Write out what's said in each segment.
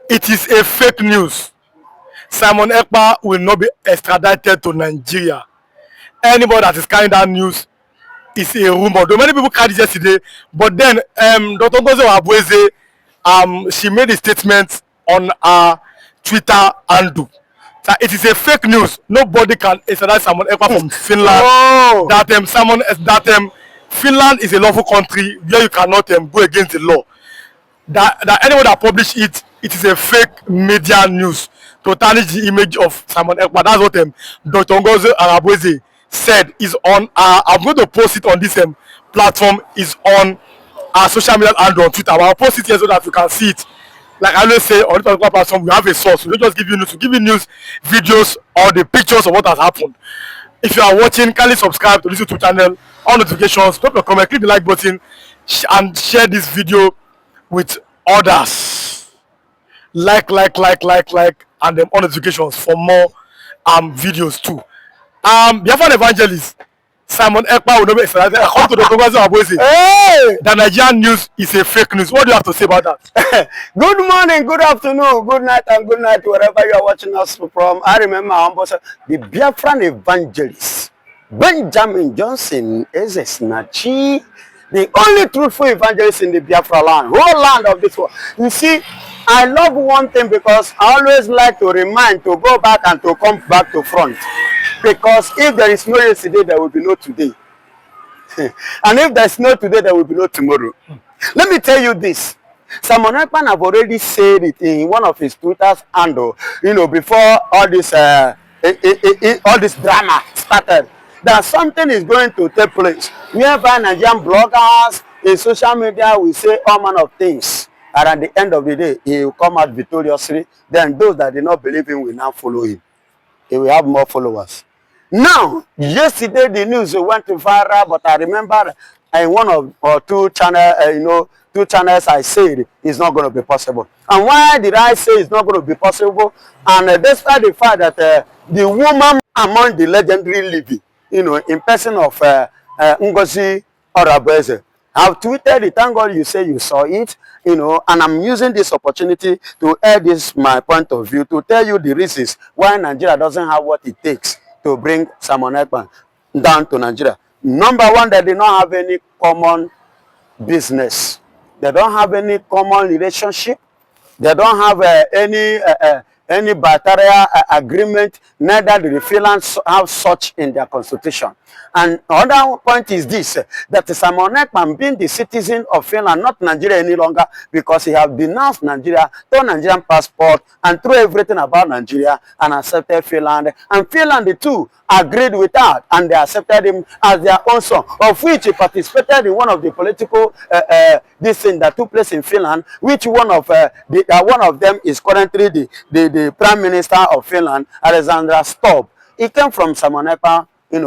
It is a fake news. Simon Ekpa will not be extradited to Nigeria. Anybody that is carrying that news is a rumor. Though many people carried it yesterday, but then Dr. Ngozi Ohabueze, she made a statement on her Twitter handle that it is a fake news. Nobody can extradite Simon Ekpa from Finland. Oh. That Finland is a lawful country where you cannot go against the law. That anyone that publish it, it is a fake media news to tarnish the image of Simon Ekpa. That's what Dr. Ngozi Ohabueze said. Is on I'm going to post it on this platform. Is on our social media and on Twitter. I'll post it here so that you can see it. Like I always say on this particular platform, we have a source. We don't just give you news, we give you news, videos, or the pictures of what has happened. If you are watching, kindly subscribe to this YouTube channel, on notifications, drop your comment, click the like button, and share this video with others. Like, and then on notifications for more videos too. Biafran evangelist Simon Ekpa will not be extradited. According to Dr. Ngozi Ohabueze, the Nigerian news is a fake news. What do you have to say about that? Good morning, good afternoon, good night, and good night wherever you are watching us from. I remember the Biafran evangelist Benjamin Johnson is a snatchy, the only truthful evangelist in the Biafra land, whole land of this world. You see, I love one thing because I always like to remind to go back and to come back to front. Because if there is no yesterday, there will be no today. And if there is no today, there will be no tomorrow. Let me tell you this. Simon Ekpa have already said it in one of his Twitter's handle, before all this drama started, that something is going to take place whereby Nigerian bloggers in social media will say all manner of things. And at the end of the day, he will come out victoriously. Then those that did not believe him will now follow him. He will have more followers. Now, yesterday the news went viral, but I remember in one or two channels, two channels I said it's not going to be possible. And why did I say it's not going to be possible? And despite the fact that the woman among the legendary living, in person of Ngozi Ohabueze, I've tweeted it. Thank God you say you saw it, and I'm using this opportunity to air this my point of view to tell you the reasons why Nigeria doesn't have what it takes to bring Simon Ekpa down to Nigeria. Number one, they do not have any common business. They don't have any common relationship. They don't have any bilateral agreement. Neither do the Finland have such in their constitution. And another point is this, that Simon Ekpa being the citizen of Finland, not Nigeria any longer, because he has denounced Nigeria, through Nigerian passport, and through everything about Nigeria, and accepted Finland. And Finland too agreed with that, and they accepted him as their own son, of which he participated in one of the political this thing that took place in Finland, which one of them is currently the Prime Minister of Finland, Alexander Stubb. He came from Simon Ekpa,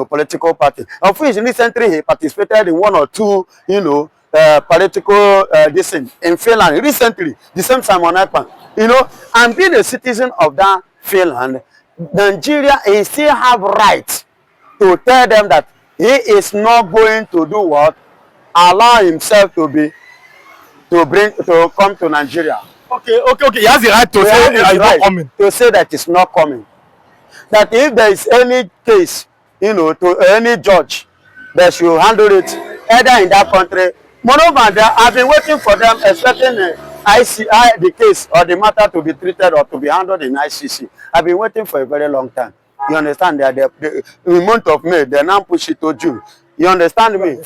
political party, of which recently he participated in one or two, political this thing in Finland. Recently, the same Simon Ekpa, and being a citizen of that Finland, Nigeria, he still have right to tell them that he is not going to do what? Allow himself to come to Nigeria. Okay. He has the right to say it's not coming. To say that it's not coming. That if there is any case, to any judge, they should handle it either in that country. Moreover, I've been waiting for them, expecting the case or the matter to be treated or to be handled in ICC. I've been waiting for a very long time. You understand? The month of May, they now push it to June. You understand me?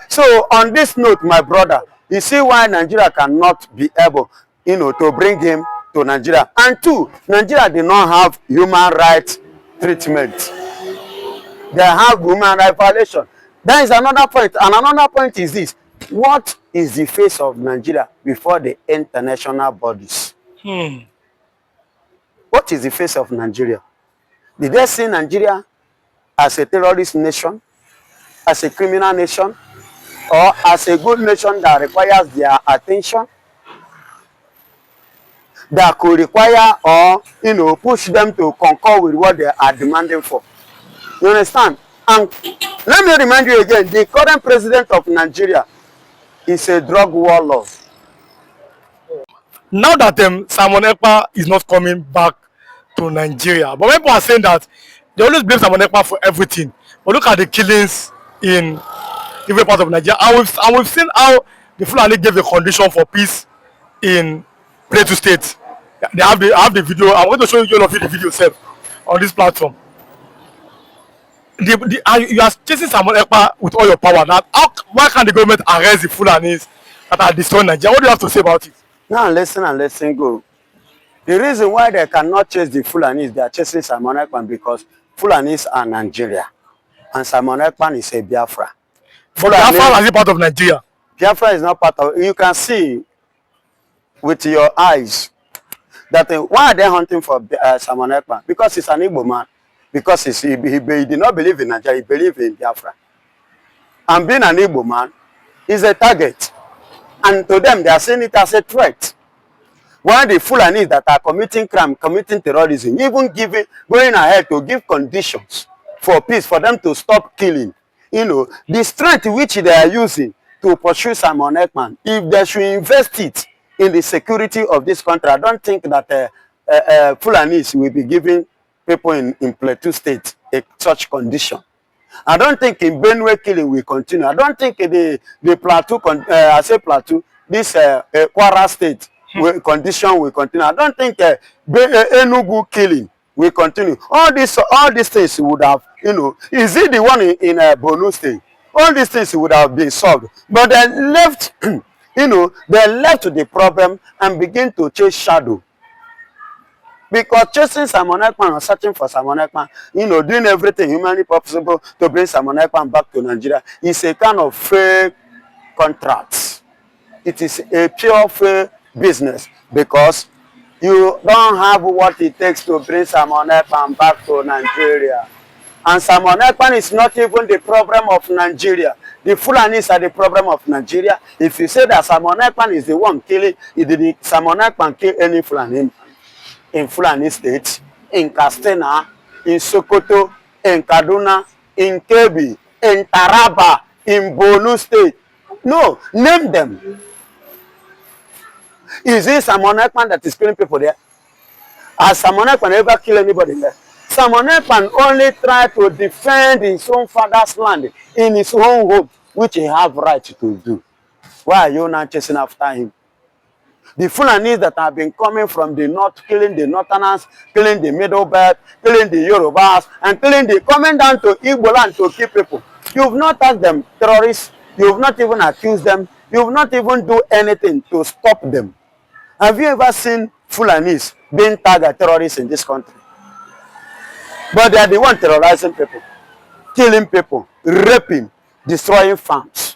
So on this note, my brother, you see why Nigeria cannot be able, to bring him to Nigeria. And two, Nigeria did not have human rights treatment. They have human rights violation. That is another point. And another point is this. What is the face of Nigeria before the international bodies? What is the face of Nigeria? Did they see Nigeria as a terrorist nation, as a criminal nation, or as a good nation that requires their attention, that could require or, push them to concur with what they are demanding for? You understand? And let me remind you again, the current president of Nigeria is a drug warlord. now that Simon Ekpa is not coming back to Nigeria, but people are saying that they always blame Simon Ekpa for everything. But look at the killings in different parts of Nigeria, and we've seen how the Fulani gave the condition for peace in Plateau State. I have the video. I'm going to show you all of you the video self on this platform. You are chasing Simon Ekpa with all your power. Now, why can't the government arrest the Fulanis that are destroying Nigeria? What do you have to say about it? Now listen and listen go. The reason why they cannot chase the Fulanis, they are chasing Simon Ekpa because Fulanis are Nigeria. And Simon Ekpa is a Biafra. Biafra is part of Nigeria. Biafra is not part of. You can see with your eyes that why are they hunting for Simon Ekpa? Because he's an Igbo man. Because he did not believe in Nigeria, he believed in Biafra. And being an Igbo man is a target. And to them, they are seeing it as a threat. While the Fulanis that are committing crime, committing terrorism, even going ahead to give conditions for peace, for them to stop killing. You know, the strength which they are using to pursue Simon Ekpa, if they should invest it in the security of this country, I don't think that Fulanis will be giving people in Plateau State such condition. I don't think in Benue killing will continue. I don't think the Plateau, I say Plateau, this Kwara State condition will continue. I don't think Enugu killing will continue. All these things would have, you know, is it the one in Borno State? All these things would have been solved. But they left, you know, they left the problem and begin to chase shadow. Because chasing Simon Ekpa or searching for Simon Ekpa, you know, doing everything humanly possible to bring Simon Ekpa back to Nigeria is a kind of fake contract. It is a pure fake business because you don't have what it takes to bring Simon Ekpa back to Nigeria. And Simon Ekpa is not even the problem of Nigeria. The Fulanis are the problem of Nigeria. If you say that Simon Ekpa is the one killing, Simon Ekpa kill any Fulani in Fulani State, in Katsina, in Sokoto, in Kaduna, in Kebbi, in Taraba, in Borno State. No, name them. Is it Simon Ekpa that is killing people there? Has Simon Ekpa never killed anybody there? Simon Ekpa only tried to defend his own father's land in his own home, which he have right to do. Why are you not chasing after him? The Fulanis that have been coming from the north, killing the Northerners, killing the Middle Belt, killing the Yorubas, and coming down to Igbo land to kill people. You've not asked them terrorists. You've not even accused them. You've not even do anything to stop them. Have you ever seen Fulanis being tagged as terrorists in this country? But they are the one terrorizing people, killing people, raping, destroying farms.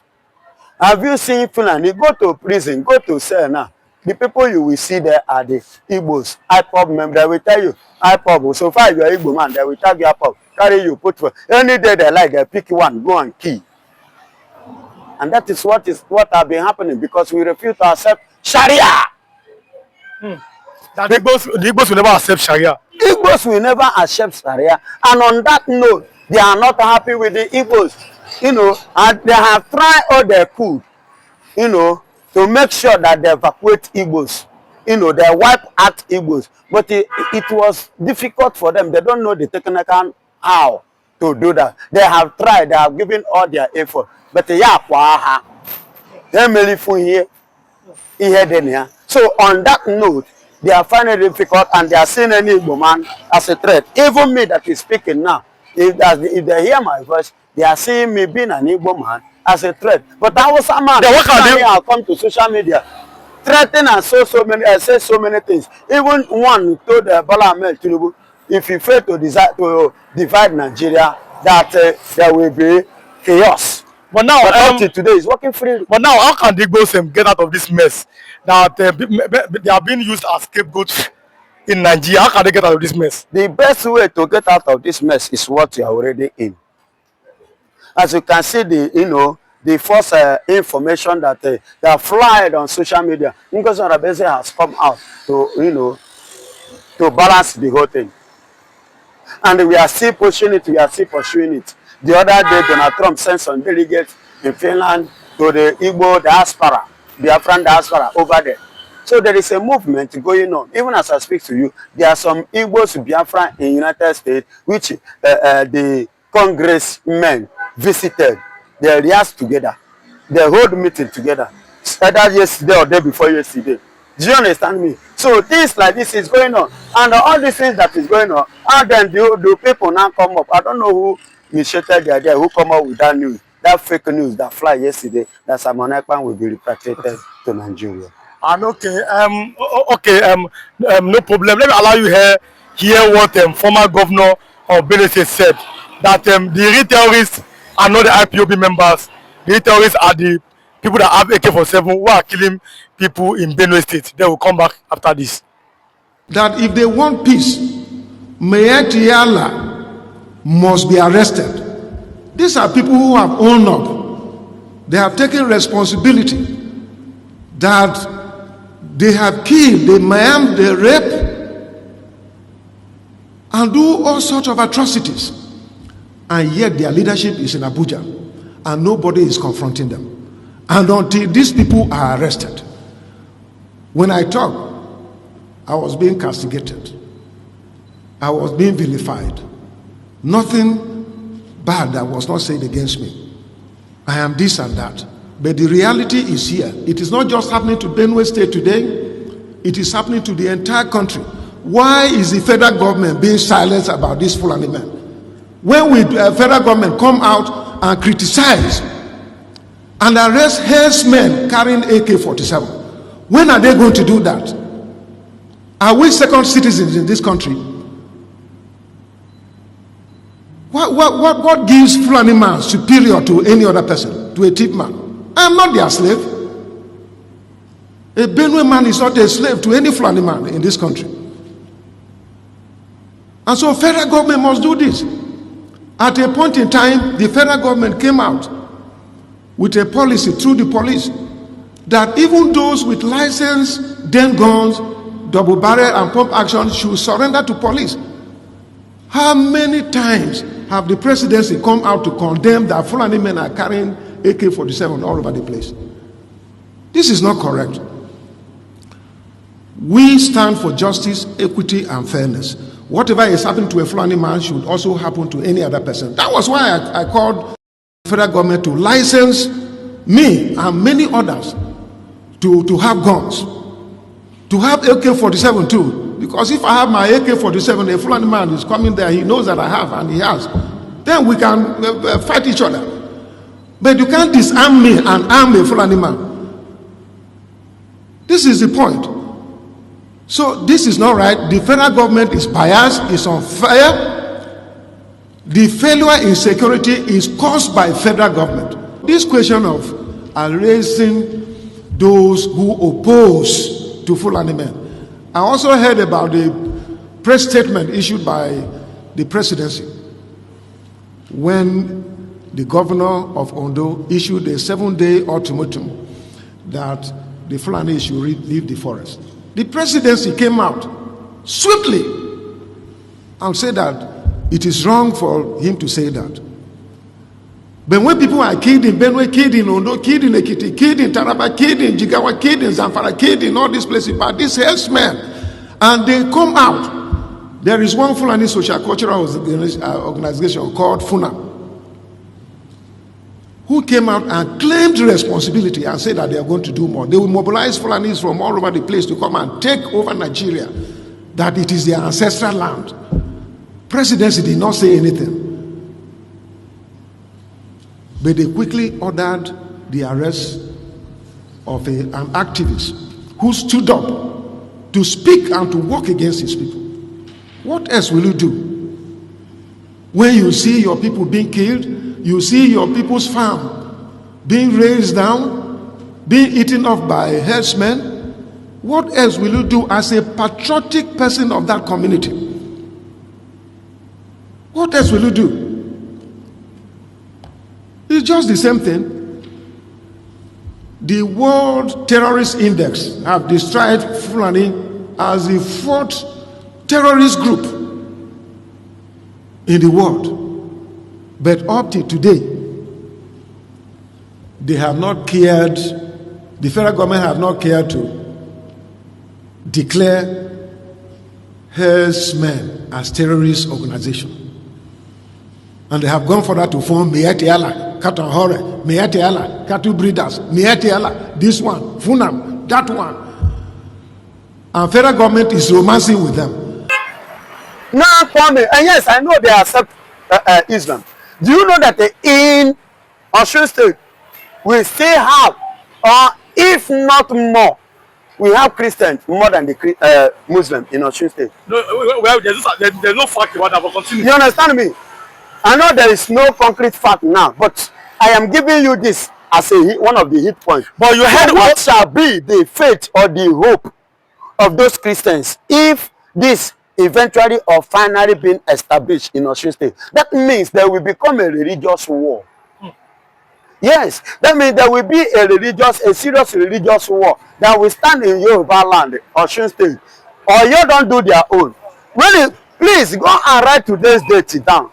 Have you seen Fulani go to prison, go to cell now? The people you will see there are the Igbos, IPOB members. They will tell you, IPOB, so far you are Igbo man, they will tag you IPOB, carry you, put for any day they like, they pick one, go and kill. And that is what has been happening because we refuse to accept Sharia. That the Igbos will never accept Sharia. Igbos will never accept Sharia. And on that note, they are not happy with the Igbos. You know, and they have tried all they could, you know, to make sure that they evacuate Igbos. You know, they wipe out Igbos. But it was difficult for them. They don't know the technical how to do that. They have tried. They have given all their effort. But they are here. So on that note, they are finding it difficult and they are seeing any Igbo man as a threat. Even me that is speaking now, if they hear my voice, they are seeing me being an Igbo man as a threat. But I was a man. I'll come to social media, threaten and say so many things. Even one told Bola Ahmed Tinubu, if he fail to divide Nigeria, that there will be chaos. But now, today is working freely. But now, how can the Igbos get out of this mess? That they are being used as scapegoats in Nigeria. How can they get out of this mess? The best way to get out of this mess is what you are already in. As you can see, the first information that they are flying on social media, Ngozi Arabeze has come out to to balance the whole thing, and we are still pushing it. We are still pursuing it. The other day, Donald Trump sent some delegates in Finland to the Igbo diaspora, Biafran diaspora over there. So there is a movement going on. Even as I speak to you, there are some Igbos Biafra in United States which the congressmen visited. They rehearsed together. They hold meeting together. Either yesterday or day before yesterday. Do you understand me? So things like this is going on. And all these things that is going on, and then the people now come up. I don't know who initiated the idea, who come up with that news, that fake news that fly yesterday, that Simon Ekpa will be repatriated to Nigeria. And okay, no problem. Let me allow you hear what former governor of Benue State said, that the real terrorists are not the IPOB members. The real terrorists are the people that have AK-47 who are killing people in Benue State. They will come back after this. That if they want peace, Mayati Allah must be arrested. These are people who have owned up. They have taken responsibility that they have killed, they maim, they rape, and do all sorts of atrocities. And yet their leadership is in Abuja, and nobody is confronting them. And until these people are arrested, when I talk, I was being castigated. I was being vilified. Nothing bad that was not said against me. I am this and that. But the reality is here. It is not just happening to Benue State today. It is happening to the entire country. Why is the federal government being silent about this Fulani men? When will the federal government come out and criticize and arrest herdsmen carrying AK-47? When are they going to do that? Are we second citizens in this country? What gives Fulani man superior to any other person, to a thief man? I am not their slave. A Benue man is not a slave to any Fulani man in this country. And so federal government must do this. At a point in time, the federal government came out with a policy through the police that even those with license, den guns, double barrel and pump action should surrender to police. How many times have the presidency come out to condemn that Fulani men are carrying AK-47 all over the place? This is not correct. We stand for justice, equity, and fairness. Whatever is happening to a Fulani man should also happen to any other person. That was why I called the federal government to license me and many others to have guns, to have AK-47 too. Because if I have my AK-47, a Fulani man is coming there, he knows that I have, and he has. Then we can fight each other. But you can't disarm me and arm a Fulani man. This is the point. So this is not right. The federal government is biased, is unfair. The failure in security is caused by federal government. This question of arresting those who oppose to Fulani men. I also heard about the press statement issued by the presidency when the governor of Ondo issued a 7-day ultimatum that the Fulani should leave the forest. The presidency came out swiftly and said that it is wrong for him to say that. But when people are killed in Benue, killed in Ondo, killed in Ekiti, killed in Taraba, killed in Jigawa, killed in Zamfara, killed in all these places by these herdsmen, and they come out, there is one Fulani social cultural organization called FUNA, who came out and claimed responsibility and said that they are going to do more. They will mobilize Fulanis from all over the place to come and take over Nigeria, that it is their ancestral land. Presidency did not say anything. But they quickly ordered the arrest of an activist who stood up to speak and to work against his people. What else will you do? When you see your people being killed, you see your people's farm being razed down, being eaten off by herdsmen, what else will you do as a patriotic person of that community? What else will you do? It's just the same thing. The World Terrorist Index have described Fulani as the 4th terrorist group in the world. But up to today, they have not cared, the federal government have not cared to declare herdsmen as terrorist organization. And they have gone further to form Mietiala, Cattle Hore, Mietiala, Cattle Breeders, Mietiala, this one, Funam, that one. And federal government is romancing with them. Now, Kwame, and yes, I know they accept Islam. Do you know that in Osun State, we still have, or if not more, we have Christians more than the Muslims in Osun State? No, well, there's no fact about that, but continue. You understand me? I know there is no concrete fact now, but I am giving you this as one of the hit points. But you heard what shall be the fate or the hope of those Christians if this eventually or finally been established in Osun State? That means there will become a religious war. Yes, that means there will be a serious religious war that will stand in Yoruba land, Osun State. Or you don't do their own. Really, please go and write today's date down.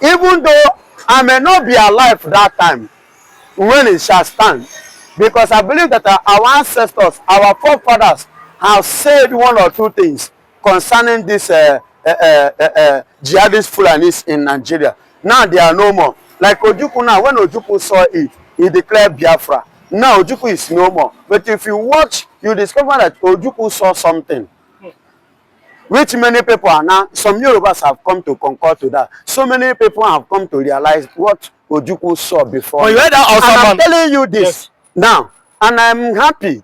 Even though I may not be alive that time when it shall stand, because I believe that our ancestors, our forefathers have said one or two things concerning this jihadist Fulanis in Nigeria. Now they are no more. Like Ojukwu now, when Ojukwu saw it, he declared Biafra. Now Ojukwu is no more. But if you watch, you discover that Ojukwu saw something, which many people are now, some Yorubas have come to concur to that. So many people have come to realize what Ojukwu saw before. Oh, you heard that also, and I'm telling you this now, and I'm happy.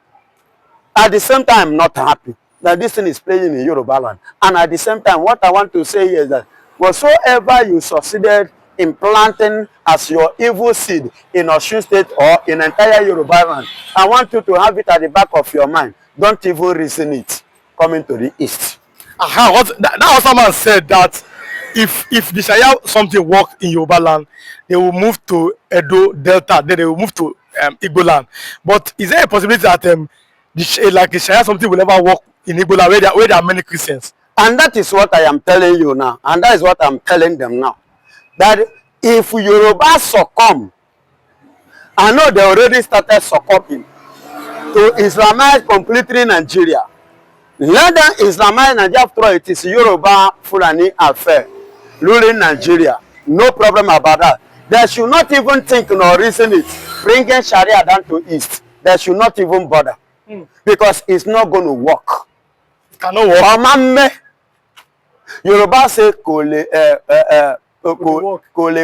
At the same time, I'm not happy that this thing is playing in Yoruba land. And at the same time, what I want to say here is that whatsoever you succeeded in planting as your evil seed in Osun State or in entire Yoruba land, I want you to have it at the back of your mind. Don't even reason it coming to the east. That also man said that if the Sharia something work in Yoruba land, they will move to Edo Delta, then they will move to Igbo land. But is there a possibility that the Sharia something will ever work in Igbo land where there are many Christians? And that is what I am telling you now, and that is what I'm telling them now. That if Yoruba succumb, I know they already started succumbing to Islamize completely Nigeria. Let them Islamize Nigeria. After all, it is Yoruba Fulani affair ruling Nigeria. No problem about that. They should not even think nor reason it. Bringing Sharia down to east. They should not even bother. Because it's not going to work. It cannot work. Yoruba say kole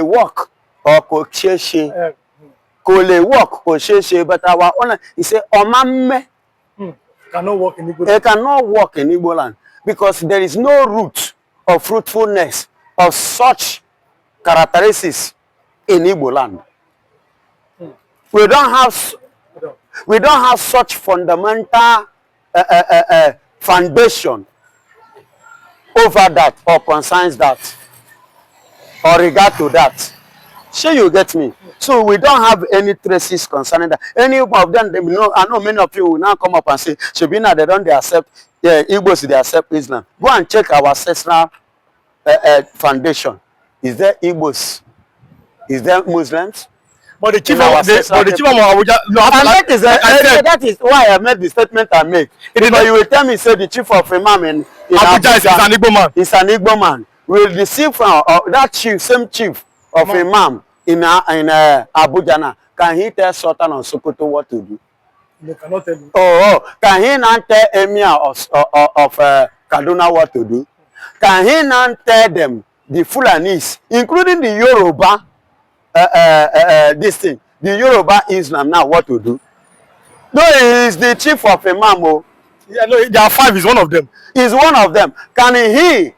work or ko sheshe. Kole work ko sheshe, but our owner he say omame. Cannot work in Igbo land. It cannot work in Igbo land because there is no root of fruitfulness of such characteristics in Igbo land. We don't have such fundamental foundation over that or concerns that or regard to that. Sure, you get me? So we don't have any traces concerning that. Any of them, I know many of you will now come up and say, Shabina, they accept, Igbos, they accept Islam. Go and check our ancestral foundation. Is there Igbos? Is there Muslims? But the chief of Abuja, that is why I made the statement I make. Because you will tell me, say the chief of Imam in Abuja is an Igbo man. It's an Igbo man. We will receive from that chief, same chief of Imam in Abuja now. Can he tell Sultan on Sokoto what to do? They cannot tell you. Can he not tell Emir of Kaduna what to do? Can he not tell them, the Fulanis, including the Yoruba, this thing, the Yoruba Islam now what to do? No, he is the chief of Imam. Yeah, no, there are 5, he's one of them. He's one of them. Can he,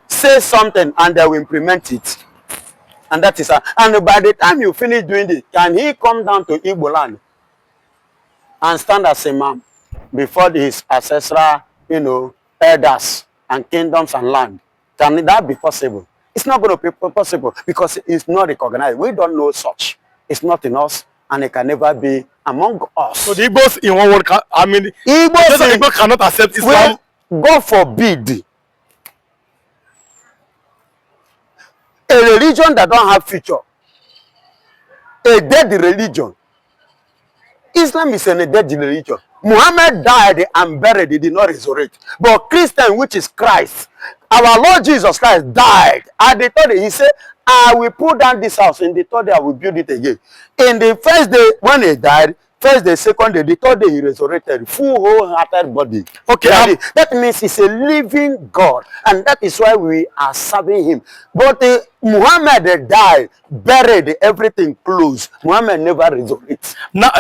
say something and they will implement it? And that is and by the time you finish doing this, can he come down to Igbo land and stand as Imam before his ancestral, elders and kingdoms and land? Can that be possible? It's not going to be possible because it's not recognized. We don't know such. It's not in us and it can never be among us. So the Igbos in one word, Igbo cannot accept Islam. Well, God forbid. A religion that don't have future, a dead religion, Islam is a dead religion. Muhammad died and buried, he did not resurrect. But Christian, which is Christ, our Lord Jesus Christ died. And the third day, he said, I will pull down this house. In the third day, I will build it again. In the first day, when he died, first day, second day, the third day, he resurrected. Full, wholehearted body. Okay. That means he's a living God. And that is why we are serving him. But Muhammad died, buried, everything closed. Muhammad never resurrected. Now,